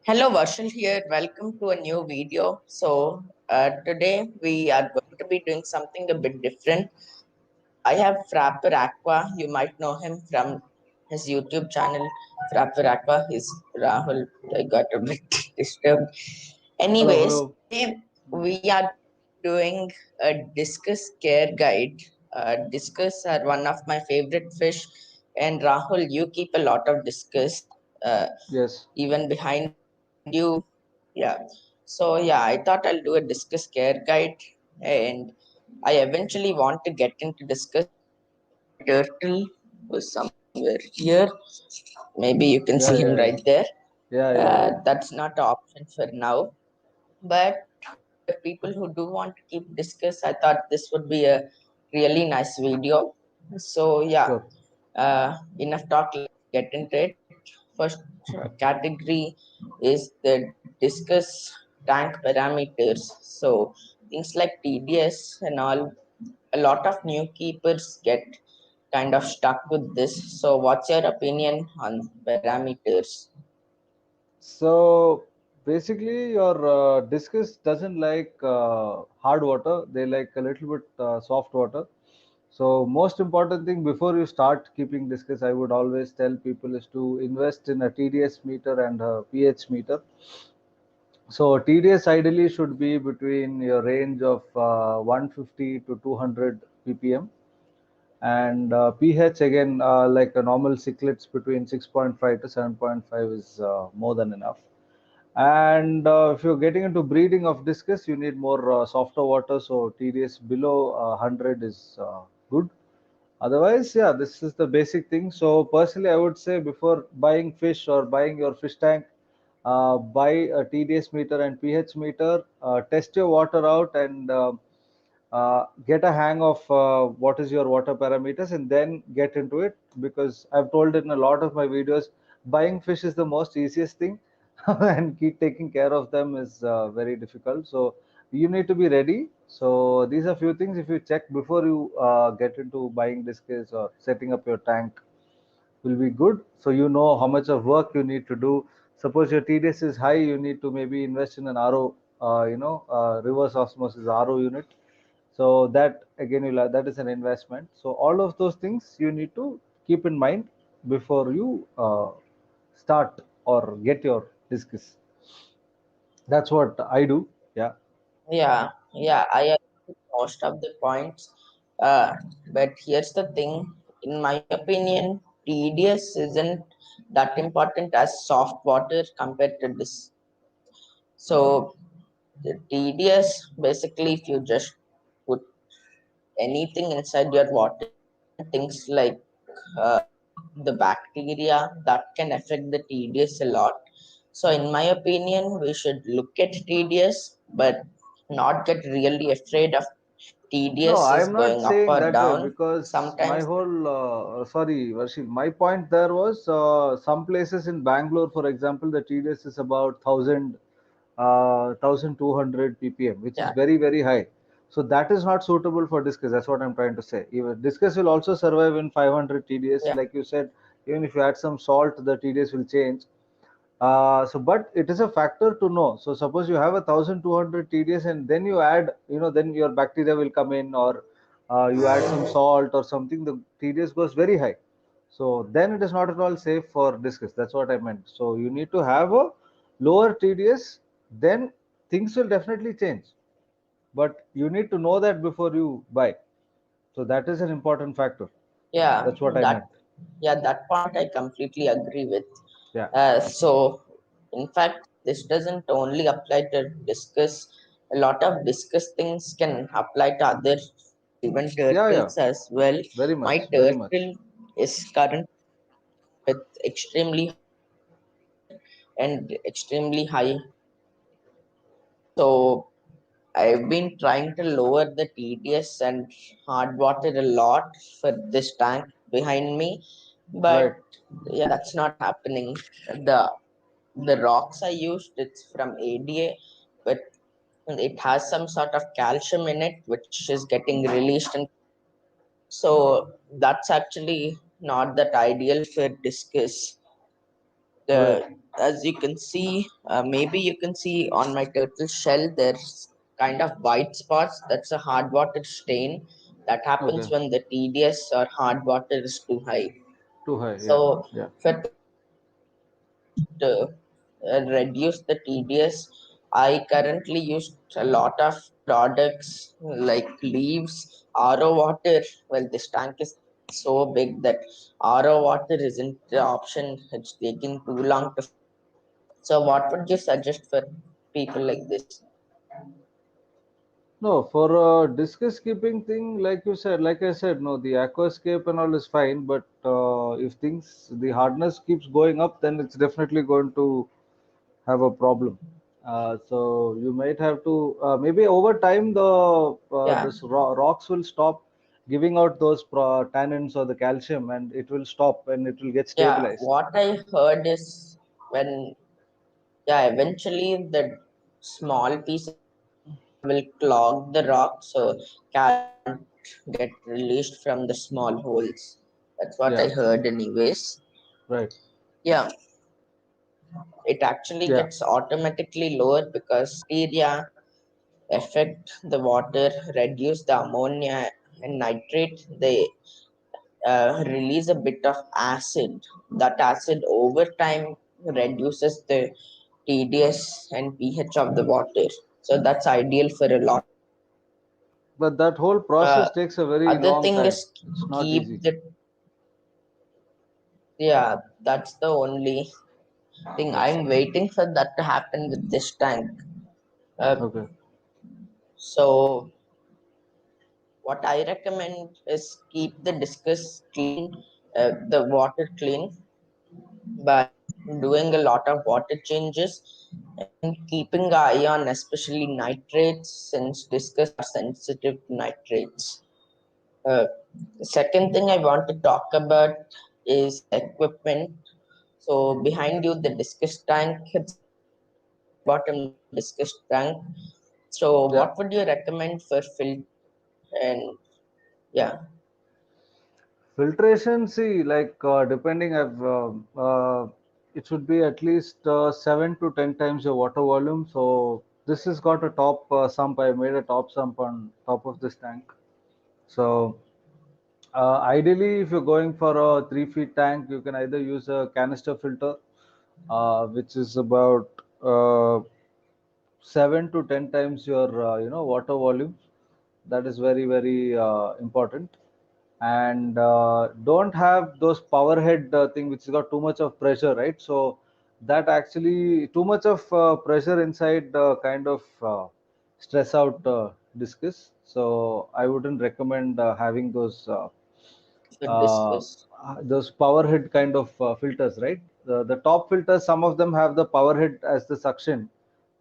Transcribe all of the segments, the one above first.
Hello, Varshil here. Welcome to a new video. Today we are going to be doing something a bit different. I have Frapper Aqua. You might know him from his YouTube channel, Frapper Aqua. He's Rahul. I got a bit disturbed. Hello, Anyways, hello. today we are doing a discus care guide. Discus are one of my favorite fish, and Rahul, you keep a lot of discus. Yes. Even behind you, yeah. I thought I'll do a discus care guide, and I eventually want to get into discus. My turtle was somewhere here. Maybe you can see Yeah, him yeah, right yeah. there. Yeah, yeah, yeah. That's not an option for now, but for people who do want to keep discuss, I thought this would be a really nice video. So yeah, Sure. enough talk. Let's get into it. First category is the discuss tank parameters. So things like TDS and all. A lot of new keepers get kind of stuck with this. So what's your opinion on parameters? So basically, your discus doesn't like hard water. They like a little bit soft water. So most important thing before you start keeping discus, I would always tell people is to invest in a TDS meter and a pH meter. So TDS ideally should be between your range of 150 to 200 ppm, and pH again, like a normal cichlids, between 6.5 to 7.5 is more than enough. And if you're getting into breeding of discus, you need more softer water, so TDS below 100 is good. Otherwise, yeah, this is the basic thing. So personally, I would say before buying fish or buying your fish tank, buy a TDS meter and pH meter, test your water out, and get a hang of what is your water parameters, and then get into it. Because I've told it in a lot of my videos, buying fish is the most easiest thing, and keep taking care of them is very difficult. So you need to be ready. So these are few things if you check before you get into buying discus or setting up your tank, will be good. So you know how much of work you need to do. Suppose your TDS is high, you need to maybe invest in an RO, reverse osmosis RO unit. So that again, that is an investment. So all of those things you need to keep in mind before you start or get your discus. That's what I do. Yeah. Yeah, I agree with most of the points. Uh, but here's the thing, in my opinion, TDS isn't that important as soft water compared to this. So the TDS, basically, if you just put anything inside your water, things like the bacteria, that can affect the TDS a lot. So, in my opinion, we should look at TDS, but not get really afraid of No, TDS is I'm not going up saying or that way, down. because my Sometimes, whole, sorry, Varshil, my point there was some places in Bangalore, for example, the TDS is about 1200 ppm, which is yeah, very, very high. So that is not suitable for discus. That's what I'm trying to say. Even discus will also survive in 500 TDS. yeah, Like you said, even if you add some salt, the TDS will change. But it is a factor to know. So suppose you have 1200 TDS, and then you add, then your bacteria will come in, or you add some salt or something, the TDS goes very high. So then it is not at all safe for discus. That's what I meant. So you need to have a lower TDS, then things will definitely change. But you need to know that before you buy. So that is an important factor. yeah, That's what I that, meant. yeah, that point I completely agree with. Yeah. In fact, this doesn't only apply to discuss. A lot of discuss things can apply to other, even Yeah, yeah. turtles as well. Very My much. Very much. turtle is current with extremely high temperature and extremely high. So I've been trying to lower the TDS and hard water a lot for this tank behind me, but Right. yeah, that's not happening. The the rocks I used, it's from ADA, but it has some sort of calcium in it, which is getting released, and so that's actually not that ideal for discus. Right. As you can see, maybe you can see on my turtle shell, there's kind of white spots. That's a hard water stain that happens Okay. when the TDS or hard water is too high. Too high. Yeah. So, Yeah. for to reduce the TDS, I currently use a lot of products like leaves, RO water. Well, this tank is so big that RO water isn't the option. It's taking too long to. So, what would you suggest for people like this? No, for discus keeping thing, like you said, like I said, no, the aquascape and all is fine, but if things, the hardness keeps going up, then it's definitely going to have a problem. So you might have to maybe over time Yeah, this rocks will stop giving out those tannins or the calcium, and it will stop and it will get yeah. stabilized. What I heard is when, yeah, eventually the small pieces will clog the rock, so calcium get released from the small holes. That's what I Yeah, heard, anyways. right. Yeah, it actually Yeah, gets automatically lower because bacteria affect the water, reduce the ammonia and nitrate. They release a bit of acid. That acid over time reduces the TDS and pH of the water. So that's ideal for a lot. but that whole Uh, process takes a very Other long thing time. is It's not keep easy. the, yeah, that's the only thing. I'm waiting for that to happen with this tank. Uh, Okay. so what I recommend is keep the discus clean, the water clean by doing a lot of water changes and keeping an eye on especially nitrates since discus are sensitive to nitrates. Uh, the second thing I want to talk about is the equipment. So behind you, the discus tank, it's a flat bottom discus tank. So Yeah. what would you recommend for filter and yeah, Filtration, see, like depending, it should be at least 7 to 10 times your water volume. So this has got a top sump. I made a top sump on top of this tank. So ideally, if you're going for a 3 feet tank, you can either use a canister filter, which is about 7 to 10 times your water volume. That is very very important. And don't have those power head thing which has got too much of pressure, right? So that actually too much of pressure inside kind of stress out discus. So I wouldn't recommend having for uh, discus? those power head kind of filters, right? The top filters, some of them have the power head as the suction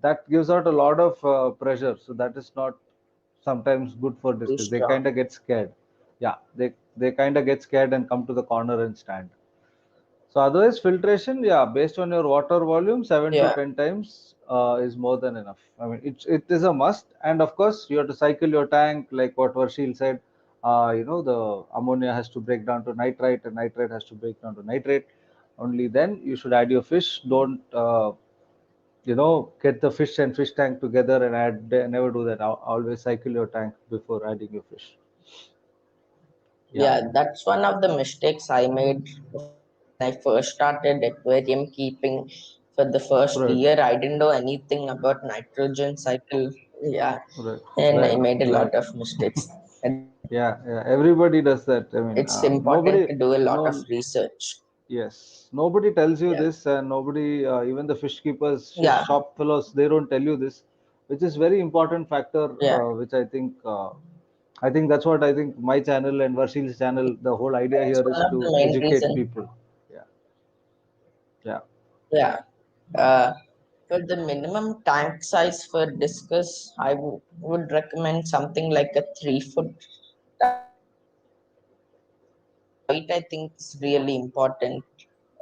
that gives out a lot of pressure, so that is not sometimes good for Too discus. They kind strong. of get scared. Yeah, they kind of get scared and come to the corner and stand. So otherwise, filtration, yeah, based on your water volume, seven to Yeah, ten times is more than enough. I mean, it is a must, and of course, you have to cycle your tank, like what Varshil said. The ammonia has to break down to nitrite, and nitrite has to break down to nitrate. Only then you should add your fish. Don't get the fish and fish tank together and add. Never do that. Always cycle your tank before adding your fish. Yeah, yeah, that's one of the mistakes I made when I first started aquarium keeping. For the first right, year, I didn't know anything about nitrogen cycle. Yeah, right, and I right, made a right. lot of mistakes. And Yeah, yeah, everybody does that. I mean, it's important nobody, to do a lot of no, research. yes, nobody tells you Yeah, this, and nobody, even the fish keepers, yeah, shop fellows, they don't tell you this, which is very important factor. yeah. Which I think that's what I think my channel and Varshil's channel. The whole idea That's here one is of the to main educate reason. people. Yeah, yeah. Yeah. Uh, for the minimum tank size for discus, I would recommend something like a 3 foot tank. Height, I think, is really important.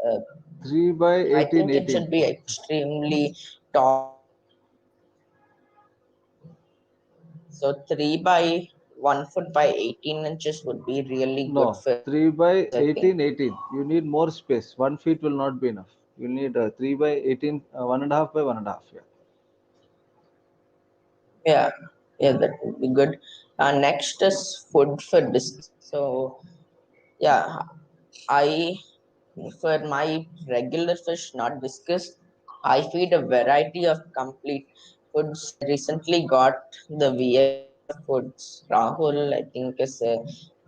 Uh, 3 by I 18, think it 18. should be extremely tall. So 3 by 1 foot by 18 inches would be really good No, for 3 by I think. 18, 18. You need more space. 1 feet will not be enough. You'll need 3 by 18, 1.5 by 1.5. Yeah. Yeah, yeah, that would be good. Next is food for disc. So yeah, I for my regular fish, not discussed, I feed a variety of complete foods. I recently got the V Aquaria Foods. Rahul, I think, is a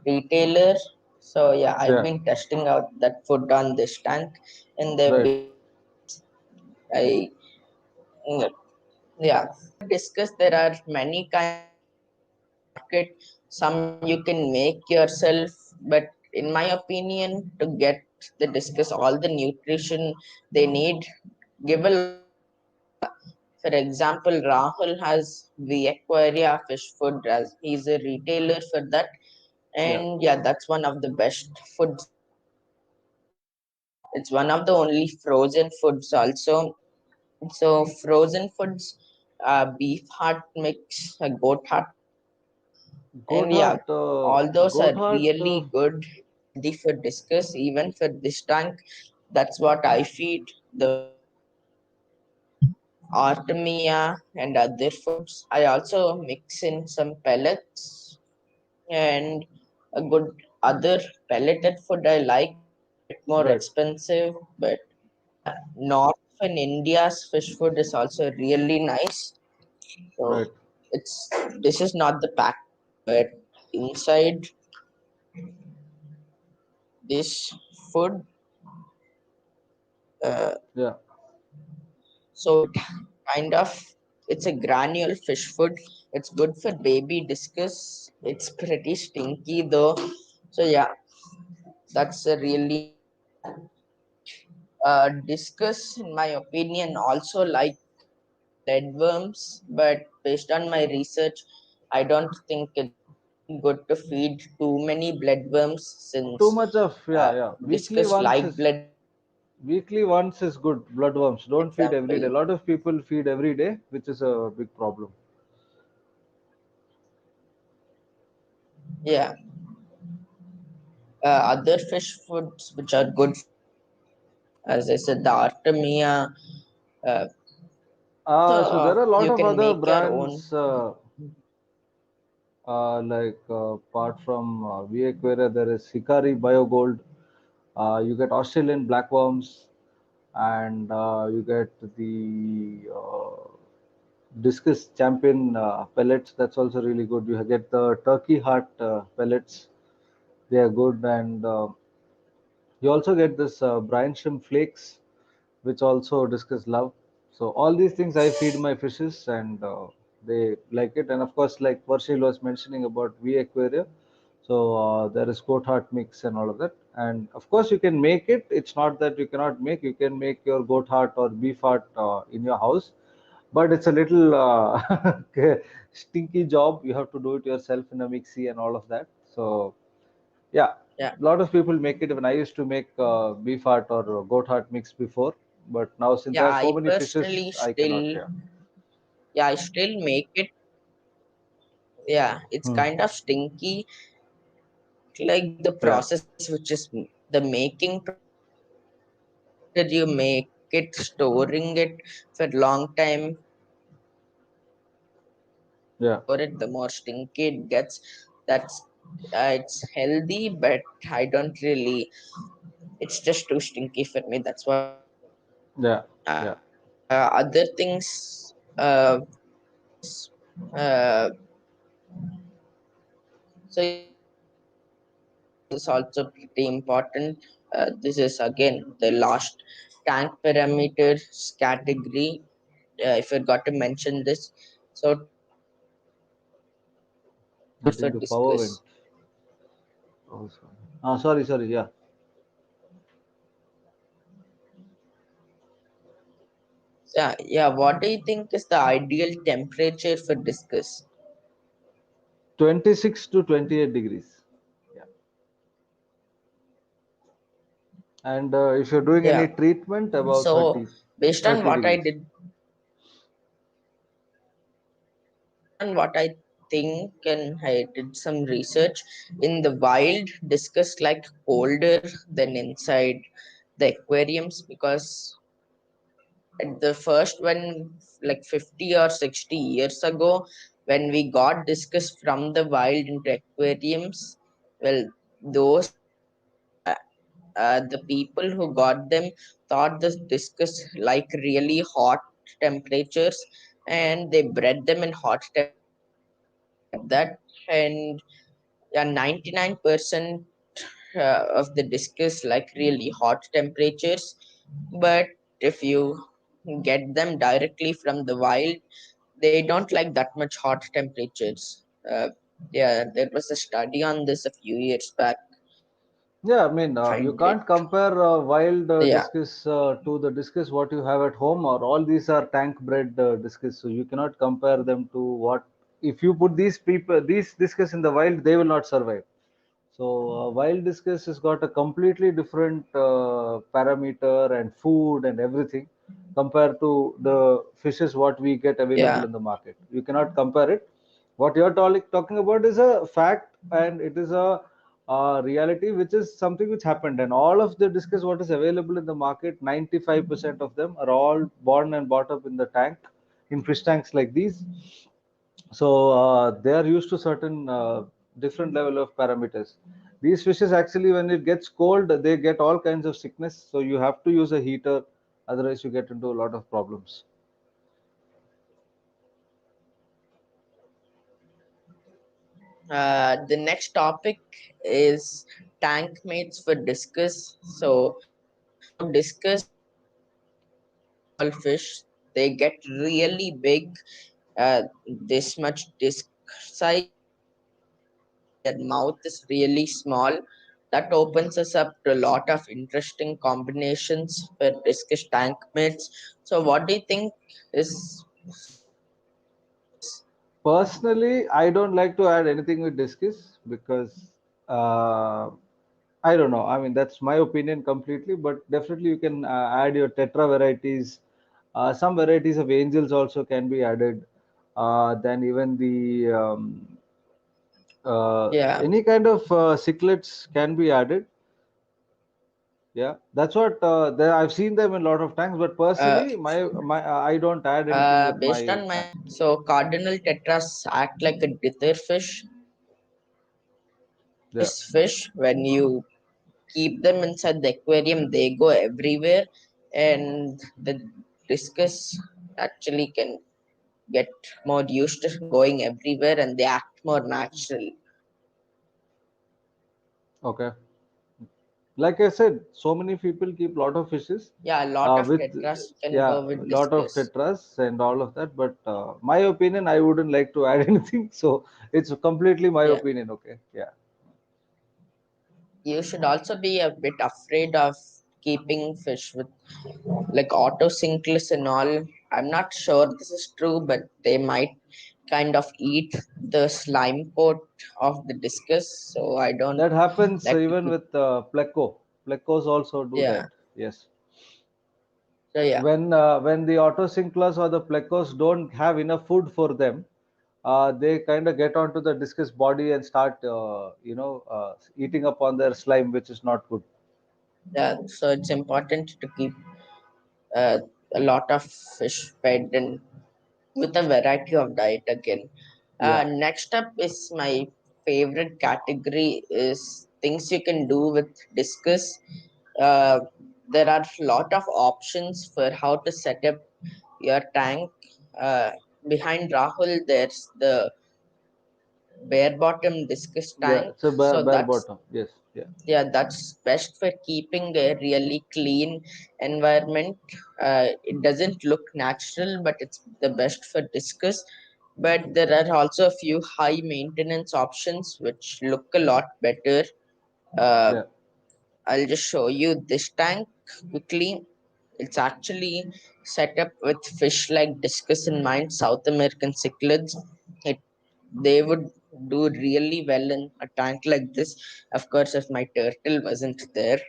retailer. So yeah, I've Yeah. been testing out that food on this tank, and they've Right. been I mm, yeah. Discuss there are many kinds of foods in the market. Some you can make yourself, but in my opinion, to get the discuss all the nutrition they need, give a lot of formula. For example, Rahul has the Aquaria fish food as he's a retailer for that, Yeah. and yeah, that's one of the best foods I found. It's one of the only frozen foods also. So frozen foods, beef heart mix, goat heart mix, Goat and yeah, heart. all those are Goat heart. really good, healthy for discuss. Even for this tank, that's what I feed the Artemia and other foods. I also mix in some pellets and a good other pelleted food I like. It's a bit more Right. expensive, but yeah, north in India's fish food is also really nice. Right. So it's this is not the packaging, but inside this food, uh, Yeah. so it kind of it's a granule fish food. It's good for baby discus. It's pretty stinky though. So yeah, that's a really nice food. Discus, in my opinion, also like bloodworms, but based on my research, I don't think it's really good to feed too many bloodworms Too since much of, yeah, yeah. Weekly discus once like is bloodworms. weekly once is good. Bloodworms. Don't feed every day. A Example, lot of people feed every day, which is a big problem. yeah. Other fish foods which are good for discus, as I said, the Artemia. Also, So there are a lot you of can other make your own. brands, like apart from V Aquaria, there is Hikari Biogold. You get Australian blackworms, and you get the Discus Champion pellets. That's also really good. You get the Turkey Heart pellets. They are good, and you also get this brine shrimp flakes, which also Discus love. So all these things I feed my fishes, and they like it. And of course, like Varshil was mentioning about V Aquaria, so there is goat heart mix and all of that. And of course, you can make it. It's not that you cannot make. You can make your goat heart or beef heart in your house, but it's a little stinky job. You have to do it yourself in a mixie and all of that. So yeah, Yeah, a lot of people make it. When I used to make beef heart or goat heart mix before, but now since I yeah. have so I many personally fishes, I cannot. still, Yeah. yeah, I still make it. Yeah, it's Hmm. kind of stinky. I don't like the Yeah. process, which is the making process. The after you make it, storing it for long time. The more you Yeah. store it, the more stinky it gets. That's it's healthy, but I don't really. It's just too stinky for me. That's what I feel. Yeah. Uh, Yeah. Other things, discuss. Uh, so yeah, nutrition is also pretty important. This is again the last tank parameters category. I forgot to mention this. So tank parameters are really essential for Getting the power went. discuss. Oh, sorry. Sorry. Sorry. Yeah. Yeah, yeah. What do you think is the ideal temperature for discuss? 26 to 28 degrees. Yeah. And if you're doing any Yeah. treatment, about So 30, based on 30 what I degrees. did, based on what I think, and I did some research in the wild, discuss like colder than inside. the aquariums, because at the first one, like 50 or 60 years ago, when we got discus from the wild into aquariums, well, those the people who got them thought this discus like really hot temperatures, and they bred them in hot temperatures like that. And yeah, 99% of the discus like really hot temperatures. But if you get them directly from the wild, they don't like that much hot temperatures. Yeah, there was a study on this a few years back. Yeah, I I mean, you find it. can't compare wild Yeah, discus to the discus what you have at home, or all these are tank bred discus. So you cannot compare them to what, if you put these discus in the wild, they will not survive. So wild discus has got a completely different parameter and food and everything compared to the fishes what we get available yeah, in the market. You cannot compare it. What you're talking about is a fact, and it is a reality, which is something which happened. And all of the discus what is available in the market, 95% of them are all born and brought up in the tank, in fish tanks like these. So they are used to certain different level of parameters. These fishes actually, when it gets cold, they get all kinds of sickness, so you have to use a heater, otherwise you get into a lot of problems. the next topic is tank mates for discus. So discus are not small fish, they get really big, this much disc size, and their mouth is really small. That opens us up to a lot of interesting combinations for discus tank mates. So what do you think is suitable for discus? Personally, I don't like to add anything with discus because uh, I don't know. I mean, that's my opinion completely, but definitely you can add your tetra varieties. Some varieties of angels also can be added. Then even the Yeah, any kind of cichlids can be added. Yeah, that's what I've seen them in a lot of tanks. But uh, personally, my I don't add anything with based my on my tank. so cardinal tetras act like a dither fish. They are really Yeah. nice fish. When you keep them inside the aquarium, they go everywhere, and the discus actually can get more used to going everywhere, and they act more natural. Okay. Like I said, so many people keep lot of fishes Yeah, a lot of with, tetras can yeah, go a with lot of discus. tetras and all of that. But my opinion, I wouldn't like to add anything. So it's completely my Yeah, opinion. Okay. Yeah. you should also be a bit afraid of keeping fish with like autosynclus and all. I'm not sure this is true, but they might kind of eat the slime coat of the discus. So I don't That happens like to even keep. with pleco. Plecos also do Yeah. that. Yes. So yeah, When the autosynclus or the plecos don't have enough food for them, they kind of get onto the discus body and start eating up on their slime, which is not good. yeah. So it's important to keep uh, a lot of fish fed and with a variety of diet again. Yeah. Next up is my favorite category is things you can do with discus. Uh, there are a lot of options for how to set up your tank. Uh, Behind Rahul, there's the bare bottom discus Yeah, tank. it's a So bare that's, bottom. Yes. Yeah. yeah, that's best for keeping a really clean environment. It doesn't look natural, but it's the best for discus. But there are also a few high maintenance options which look a lot better. Uh, Yeah. I'll just show you this tank quickly. It's actually set up with fish like discus in mind, South American cichlids. It They would do really well in a tank like this. Of course, if my turtle wasn't there.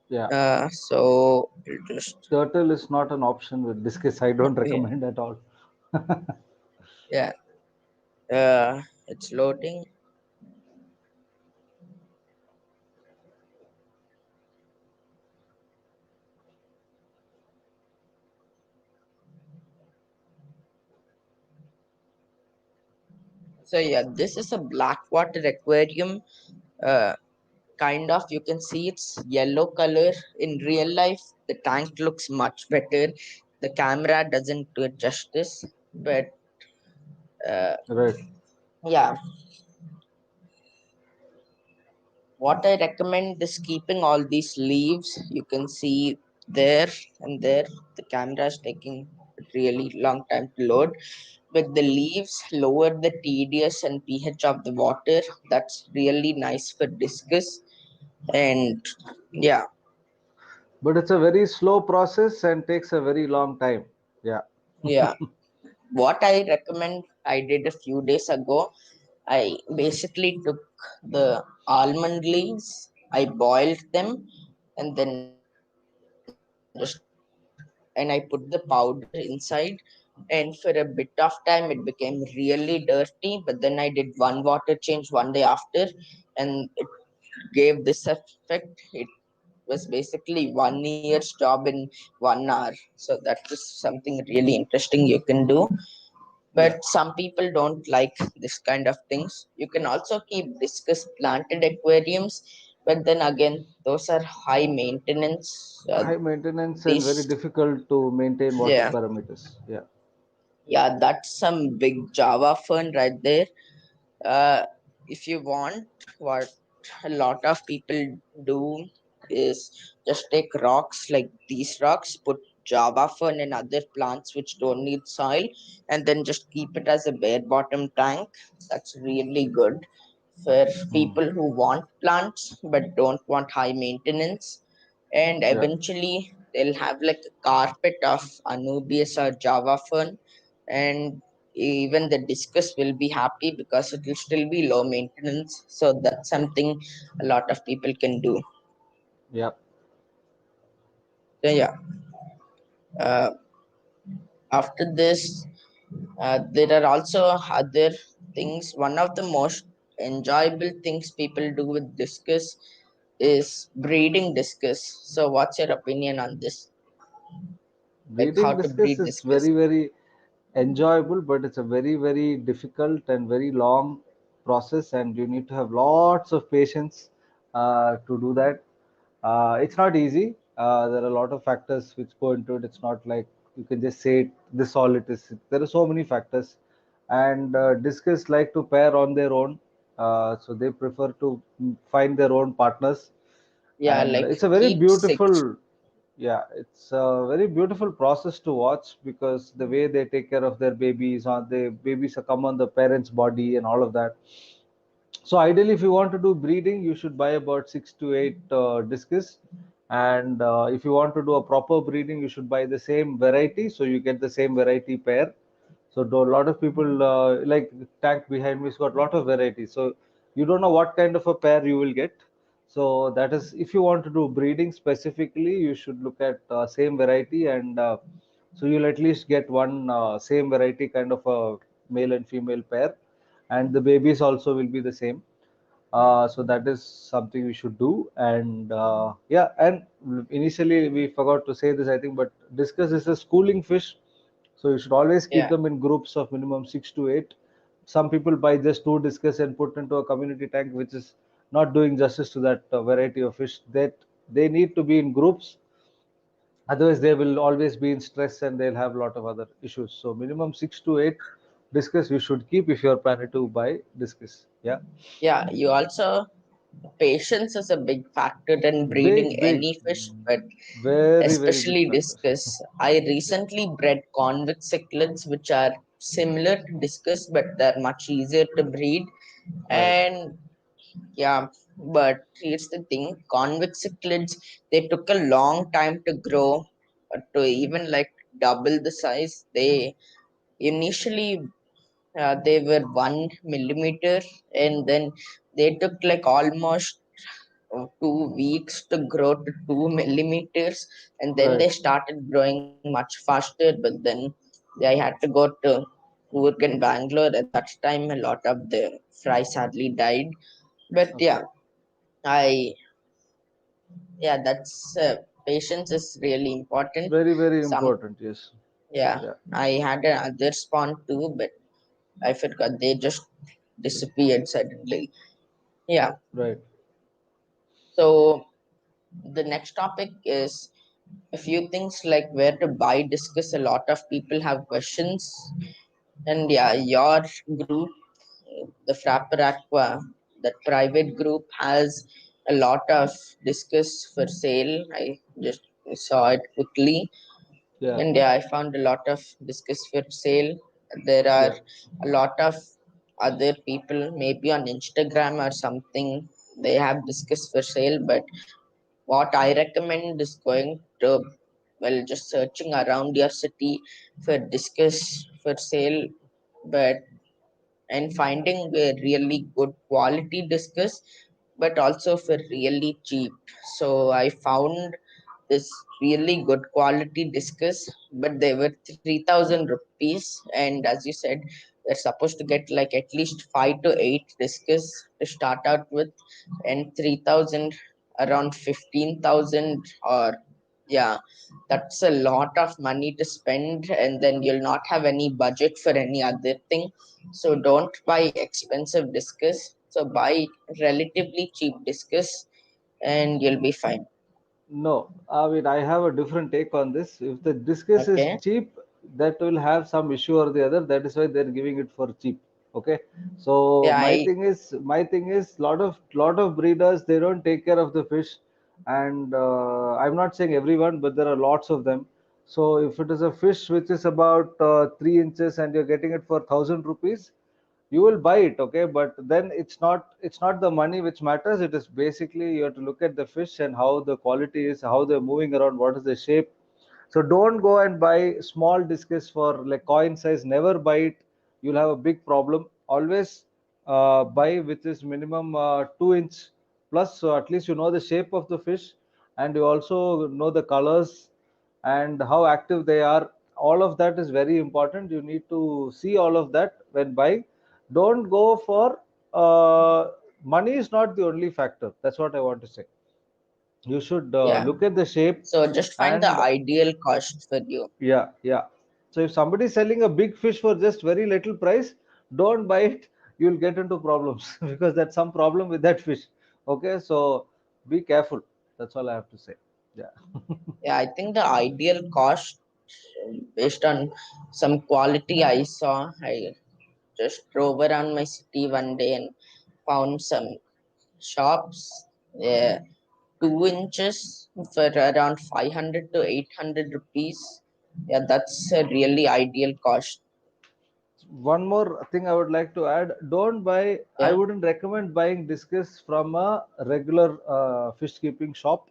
Yeah. So we'll just Turtle is not an option with discus. I don't yeah, recommend at all. yeah. It's loading. So yeah, this is a black water aquarium. Uh, kind of, you can see it's yellow color. In real life, the tank looks much better. The camera doesn't do it justice, but uh, Right. yeah, what I recommend is keeping all these leaves. You can see there and there. The camera is taking a really long time to load. But the leaves lower the TDS and pH of the water. That's really nice for discus. And yeah, But it's a very slow process and takes a very long time. Yeah. yeah. What I recommend, I did a few days ago. I basically took the almond leaves, I boiled them, and then just and I put the powder inside. And for a bit of time, it became really dirty. But then I did one water change one day after, and it gave this effect. It was basically 1 year's job in 1 hour. So that is something really interesting you can do. But Yeah. some people don't like this kind of things. You can also keep discus planted aquariums, but then again, those are high maintenance. High maintenance and very These, difficult to maintain water yeah, parameters. Yeah. yeah, that's some big Java fern right there. Uh, if you want, what a lot of people do is just take rocks like these rocks, put Java fern and other plants which don't need soil, and then just keep it as a bare bottom tank. That's really good for Mm. people who want plants but don't want high maintenance. And Yeah. eventually, they'll have like a carpet of Anubias or Java fern, and even the discus will be happy because it will still be low maintenance. So that's something a lot of people can do. Yeah. So yeah, uh, after this, there are also other things. One of the most enjoyable things people do with discus is breeding discus. So what's your opinion on this? Like how Breeding to discus breed is discus? very enjoyable, but it's a very difficult and very long process, and you need to have lots of patience to do that. It's not easy. There are a lot of factors which go into it. It's not like you can just say this all it is. There are so many factors, and discus like to pair on their own, so they prefer to find their own partners, Yeah, and like it's a very keep six. beautiful, yeah, it's a very beautiful process to watch because the way they take care of their babies, or the babies come on the parents body and all of that. So ideally, if you want to do breeding, you should buy about 6 to 8 discus, and if you want to do a proper breeding, you should buy the same variety, so you get the same variety pair. So a lot of people like tank behind me has got a lot of varieties. So you don't know what kind of a pair you will get. So that is, if you want to do breeding specifically, you should look at same variety, and so you'll at least get one same variety kind of a male and female pair, and the babies also will be the same. So that is something we should do. And yeah, and initially we forgot to say this, I think, but discus is a schooling fish, so you should always keep Yeah, them in groups of minimum 6 to 8. Some people buy just two discus and put into a community tank, which is not doing justice to that variety of fish. That they need to be in groups, otherwise they will always be in stress and they'll have a lot of other issues. So minimum 6 to 8 discus you should keep if you're planning to buy discus. Yeah. yeah. You also patience is a big factor in breeding Big, any fish, but very big especially factor. discus. I Yeah. recently bred convex cichlids, which are similar to discus, but they're much easier to breed. Right. And yeah, but here's the thing: convex cichlids, they took a long time to grow, to even like double the size. They initially they were 1 millimeter, and then they took like almost 2 weeks to grow to 2 millimeters, and then Right. they started growing much faster. But then I had to go to Coorg and Bangalore. At that time, a lot of the fry sadly died. But Okay. yeah, I yeah, that's patience is really important. Very Some important. Yes. yeah, Yeah. I had another spawn too, but I forgot. They just disappeared suddenly. Yeah. Right. So the next topic is a few things like where to buy discuss. A lot of people have questions, and yeah, your group, the Frapper Aqua, that private group has a lot of discuss for sale. I just saw it quickly, Yeah. and yeah, I found a lot of discuss for sale. There are Yeah. a lot of other people, maybe on Instagram or something, they have discuss for sale, but what I recommend is going to, well, just searching around your city for discuss for sale, but and finding a really good quality discus, but also for really cheap. So I found this really good quality discus, but they were 3,000 rupees. And as you said, they're supposed to get like at least 5 to 8 discus to start out with, and 3,000 around 15,000, or yeah, that's a lot of money to spend, and then you'll not have any budget for any other thing. So don't buy expensive discus. So buy relatively cheap discus, and you'll be fine. No, I mean, I have a different take on this. If the discus is Okay. cheap, that will have some issue or the other. That is why they're giving it for cheap. Okay. So Yeah, my thing is, lot of breeders, they don't take care of the fish, and I'm not saying everyone, but there are lots of them. So if it is a fish which is about 3 inches and you're getting it for 1,000 rupees, you will buy it, okay, but then it's not the money which matters. It is basically you have to look at the fish and how the quality is, how they're moving around, what is the shape. So don't go and buy small discus for like coin size. Never buy it. You'll have a big problem. Always buy which is minimum 2 inch plus. So at least you know the shape of the fish, and you also know the colors and how active they are. All of that is very important. You need to see all of that when buying. Don't go for money is not the only factor. That's what I want to say. You should yeah. look at the shape So just find the and ideal cost for you. yeah, yeah. So if somebody is selling a big fish for just very little price, don't buy it. You'll get into problems because that's some problem with that fish. Okay, so be careful. That's all I have to say. Yeah. Yeah, I think the ideal cost, based on some quality I saw, I just drove around my city one day and found some shops, uh, 2 inches for around 500 to 800 rupees. Yeah, that's a really ideal cost. One more thing I would like to add: don't buy. I Yeah, wouldn't recommend buying discus from a regular fish keeping shop,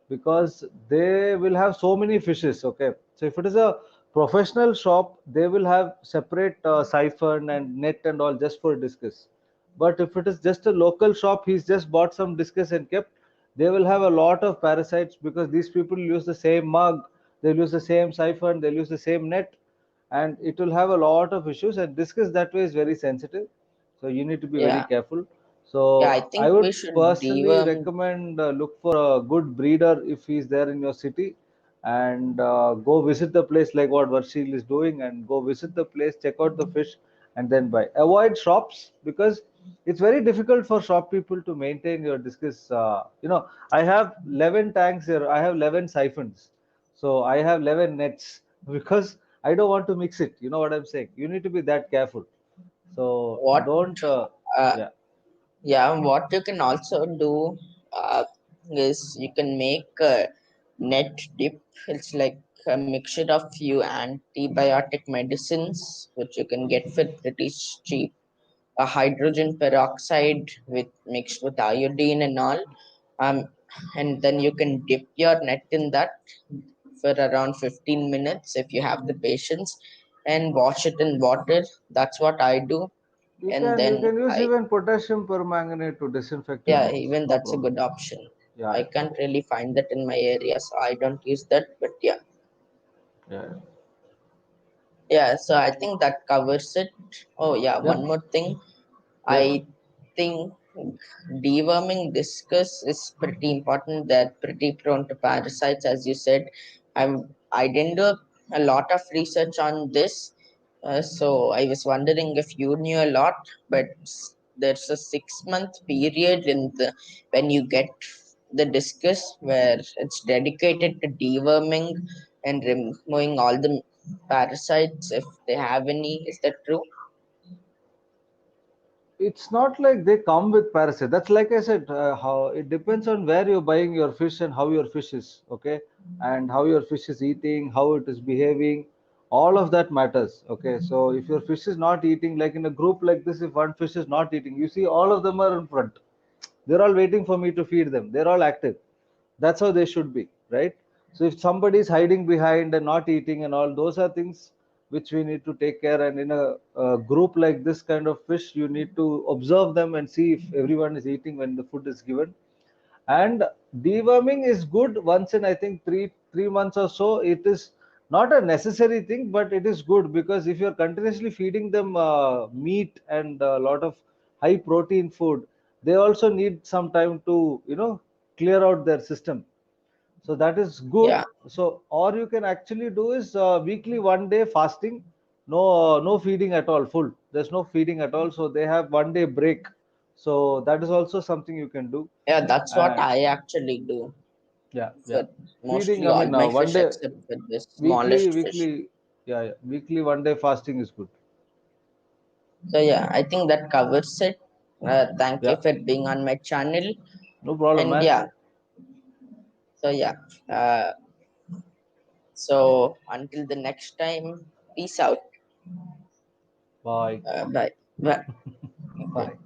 because they will have so many fishes. Okay, so if it is a professional shop, they will have separate siphon and net and all just for discus. But if it is just a local shop, he's just bought some discus and kept, they will have a lot of parasites because these people use the same mug, they'll use the same siphon, they'll use the same net, and it will have a lot of issues. And discus that way is very sensitive, so you need to be very yeah, careful. yeah. I So I think would we should personally deworm. recommend look for a good breeder if he's there in your city, and go visit the place like what Varshil is doing, and go visit the place, check out the fish, and then buy. Avoid shops because it's very difficult for shop people to maintain your discus. I have 11 tanks here. I have 11 siphons. So I have 11 nets because I don't want to mix it. You know what I'm saying? You need to be that careful. So What? don't, Uh, yeah, yeah, what you can also do uh, is you can make a net dip. It's like a mixture of few antibiotic medicines, which you can get for pretty cheap. A hydrogen peroxide with mixed with iodine and all. Um, and then you can dip your net in that for around 15 minutes if you have the patience, and wash it in water. That's what I do. you And can you then can use I, even potassium permanganate to disinfect your yeah, nets. even No that's a problem. good option. Yeah, I yeah, can't really find that in my area, so I don't use that. But yeah, yeah, yeah. So I think that covers it. Oh yeah, yeah, one more thing. yeah, I think deworming discus is pretty important. They're pretty prone to parasites, as you said. I didn't do a lot of research on this, So I was wondering if you knew a lot, but there's a 6 month period when you get the discus where it's dedicated to deworming and removing all the parasites if they have any. Is that true? It's not like they come with parasite. That's like I said, how it depends on where you're buying your fish and how your fish is, okay, and how your fish is eating, how it is behaving. All of that matters, okay. So if your fish is not eating, like in a group like this, if one fish is not eating, you see all of them are in front. They're all waiting for me to feed them. They're all active. That's how they should be, right? So if somebody is hiding behind and not eating and all, those are things which we need to take care. And in a group like this kind of fish, you need to observe them and see if everyone is eating when the food is given. And deworming is good once in, I think, three months or so. It is not a necessary thing, but it is good, because if you're continuously feeding them meat and a lot of high protein food, they also need some time to, clear out their system. So that is good. Yeah, So, or you can actually do is weekly 1 day fasting, no no feeding at all, full, there's no feeding at all, so they have 1 day break. So that is also something you can do. yeah, that's what And I actually do yeah, yeah. for Feeding, mostly I all mean, my one fish day, except for the weekly, smallest fish. weekly, yeah, yeah, weekly 1 day fasting is good. So yeah, I think that covers it. Thank you Yeah, for being on my channel. no problem, And man. yeah, so yeah, uh, so until the next time, peace out. Bye. Bye. Bye. Bye.